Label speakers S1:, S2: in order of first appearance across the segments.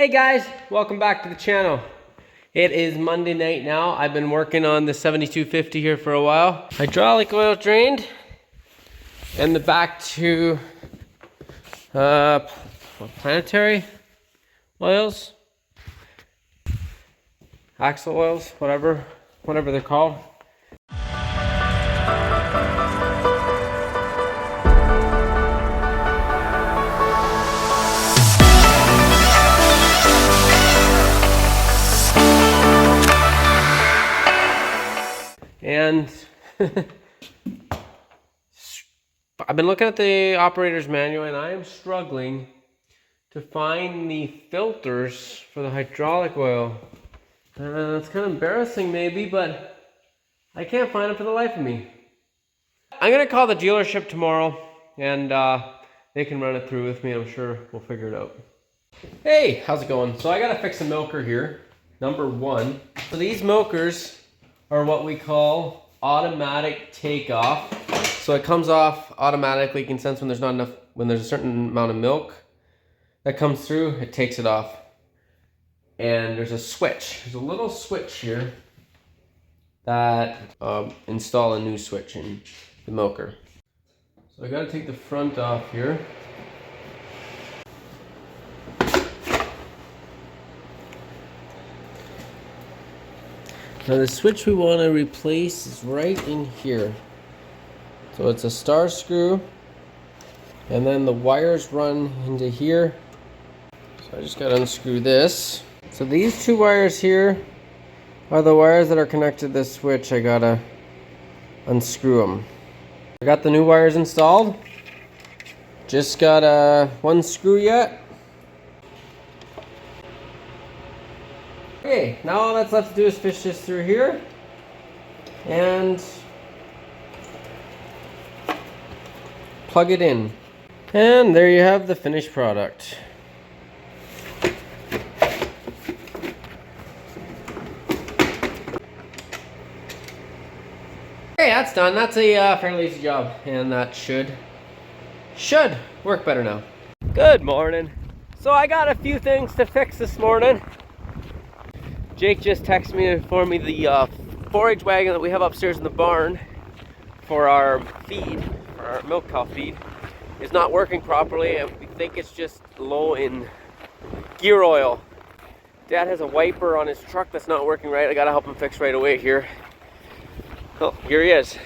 S1: Hey guys, welcome back to the channel. It is Monday night now. I've been working on the 7250 here for a while. Hydraulic oil drained, and the back to planetary oils, axle oils, whatever they're called. And I've been looking at the operator's manual and I am struggling to find the filters for the hydraulic oil. It's kind of embarrassing maybe, but I can't find them for the life of me. I'm going to call the dealership tomorrow and they can run it through with me. I'm sure we'll figure it out. Hey, how's it going? So I got to fix a milker here, number one. So these milkers are what we call automatic takeoff. So it comes off automatically. You can sense when there's not enough, when there's a certain amount of milk that comes through, it takes it off. And there's a switch. There's a little switch here that install a new switch in the milker. So I gotta take the front off here. Now the switch we want to replace is right in here. So it's a star screw, and then the wires run into here. So I just got to unscrew this. So these two wires here are the wires that are connected to this switch. I gotta unscrew them. I got the new wires installed. Just got one screw yet. Okay, now all that's left to do is fish this through here and plug it in. And there you have the finished product. Okay, that's done. That's a fairly easy job, and that should work better now. Good morning. So I got a few things to fix this morning. Jake just texted me to inform me the 4H wagon that we have upstairs in the barn for our feed, for our milk cow feed, is not working properly, and we think it's just low in gear oil. Dad has a wiper on his truck that's not working right. I gotta help him fix right away here. Oh, here he is.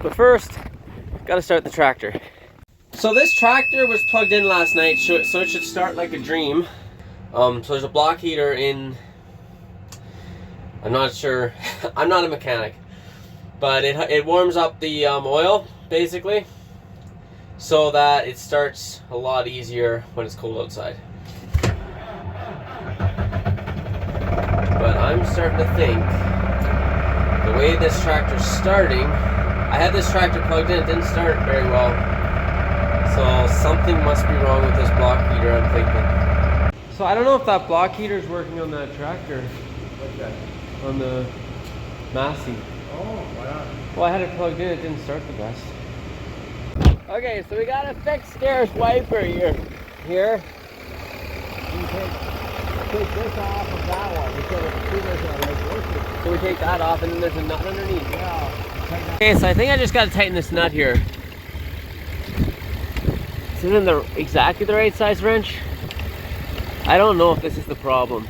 S1: But first, gotta start the tractor. So this tractor was plugged in last night, so it should start like a dream. So there's a block heater in, I'm not sure, I'm not a mechanic, but it warms up the oil basically so that it starts a lot easier when it's cold outside. But I'm starting to think the way this tractor's starting, I had this tractor plugged in, it didn't start very well, so something must be wrong with this block heater, I'm thinking. So I don't know if that block heater is working on that tractor. Okay. On the Massey.
S2: Oh, wow.
S1: Well, I had it plugged in, it didn't start the best. Okay, so we got a fixed Scarce wiper here. You take this off of that one. So we take that off, and then there's a nut underneath. Yeah. Okay, so I think I just got to tighten this nut here. Is it in exactly the right size wrench? I don't know if this is the problem.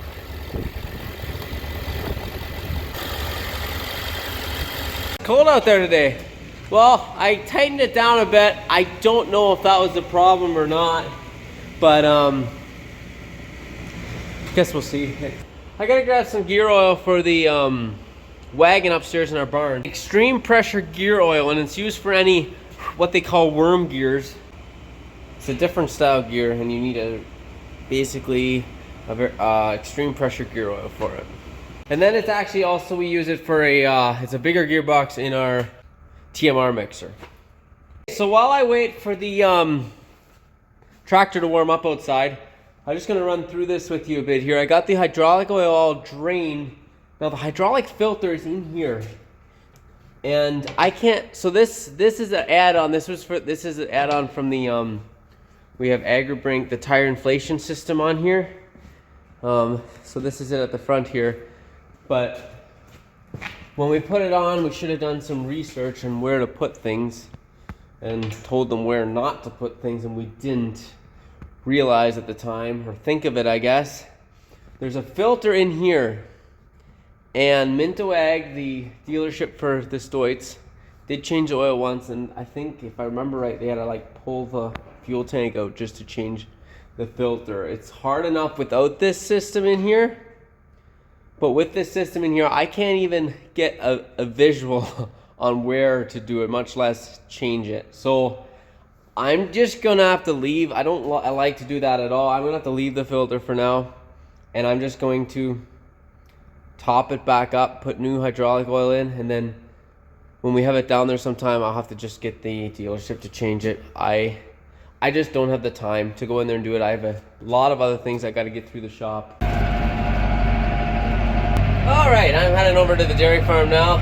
S1: It's cold out there today. Well, I tightened it down a bit. I don't know if that was the problem or not, but guess we'll see. I gotta grab some gear oil for the wagon upstairs in our barn. Extreme pressure gear oil, and it's used for any what they call worm gears. It's a different style gear, and you need basically extreme pressure gear oil for it. And then it's actually also, we use it for it's a bigger gearbox in our TMR mixer. So while I wait for the tractor to warm up outside, I'm just gonna run through this with you a bit here. I got the hydraulic oil all drained. Now the hydraulic filter is in here. And I can't, so this is an add-on. This is an add-on from the We have AgriBrink, the tire inflation system on here. So this is it at the front here. But when we put it on, we should have done some research on where to put things and told them where not to put things, and we didn't realize at the time, or think of it, I guess. There's a filter in here, and Minto Ag, the dealership for the Stoits, did change the oil once, and I think if I remember right, they had to like pull the fuel tank out just to change the filter. It's hard enough without this system in here, but with this system in here, I can't even get a visual on where to do it, much less change it. So I'm just gonna have to leave. I like to do that at all. I'm gonna have to leave the filter for now, and I'm just going to top it back up, put new hydraulic oil in, and then when we have it down there sometime, I'll have to just get the dealership to change it. I just don't have the time to go in there and do it. I have a lot of other things I gotta get through the shop. All right, I'm heading over to the dairy farm now.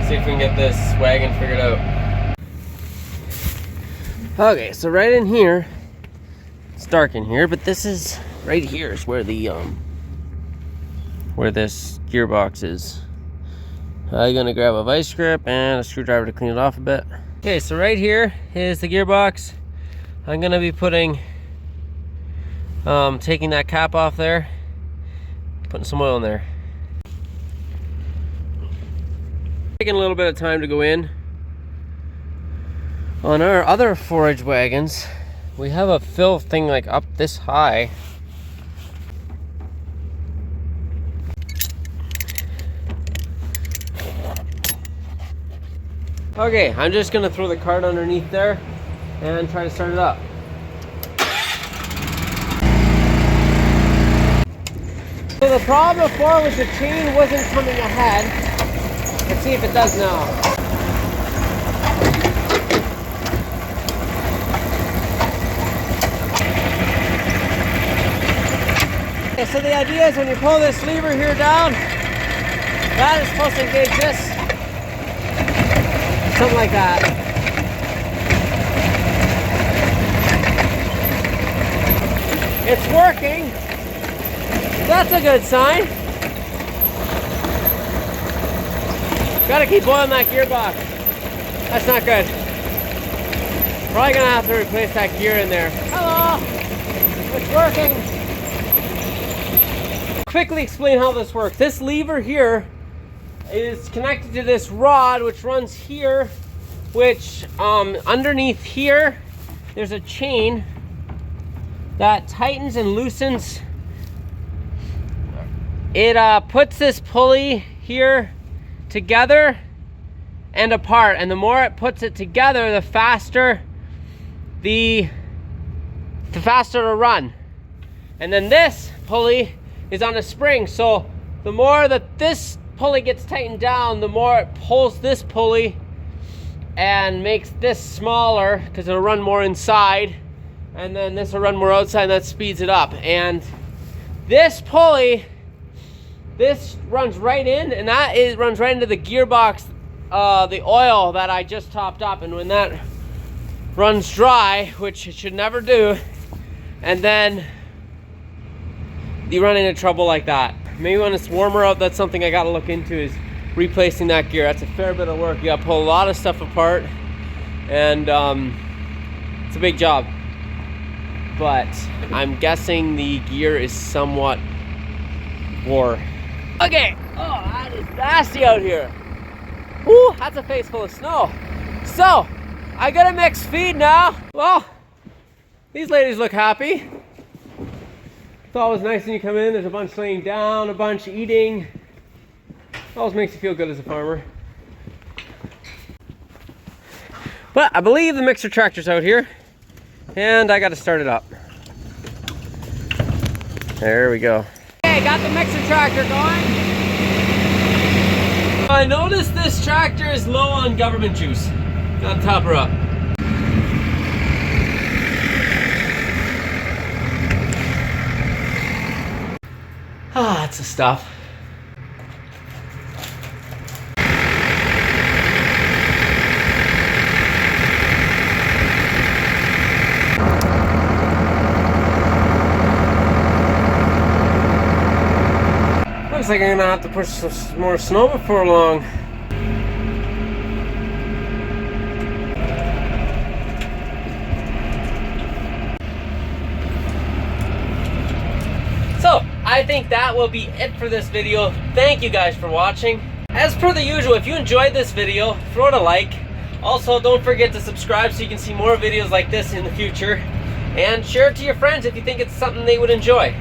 S1: See if we can get this wagon figured out. Okay, so right in here, it's dark in here, but this is, right here is where the, where this gearbox is. I'm gonna grab a vice grip and a screwdriver to clean it off a bit. Okay, so right here is the gearbox. I'm gonna be putting, taking that cap off there, putting some oil in there. Taking a little bit of time to go in. On our other forage wagons, we have a fill thing like up this high. Okay, I'm just gonna throw the cart underneath there and try to start it up. So the problem before was the chain wasn't coming ahead. Let's see if it does now. Okay, so the idea is when you pull this lever here down, that is supposed to engage this. Something like that. It's working. That's a good sign. Gotta keep oiling that gearbox. That's not good. Probably gonna have to replace that gear in there. Hello! It's working. Quickly explain how this works. This lever here is connected to this rod which runs here, which underneath here there's a chain that tightens and loosens. It puts this pulley here together and apart, and the more it puts it together, the faster to run. And then this pulley is on a spring, so the more that this pulley gets tightened down, the more it pulls this pulley and makes this smaller because it'll run more inside, and then this will run more outside, and that speeds it up. And this pulley, this runs right in, and that runs right into the gearbox, the oil that I just topped up. And when that runs dry, which it should never do, and then you run into trouble like that. Maybe when it's warmer out, that's something I gotta look into, is replacing that gear. That's a fair bit of work. You gotta pull a lot of stuff apart, and it's a big job. But I'm guessing the gear is somewhat wore. Okay, oh, that is nasty out here. Woo, that's a face full of snow. So, I got a mixed feed now. Well, these ladies look happy. It's always nice when you come in, there's a bunch laying down, a bunch eating. Always makes you feel good as a farmer. But I believe the mixer tractor's out here, and I gotta start it up. There we go. Okay, got the mixer tractor going. I noticed this tractor is low on government juice. Gotta top her up. Ah, that's the stuff. Looks like I'm gonna have to push some more snow before long. So, I think that will be it for this video. Thank you guys for watching. As per the usual, if you enjoyed this video, throw it a like. Also, don't forget to subscribe so you can see more videos like this in the future. And share it to your friends if you think it's something they would enjoy.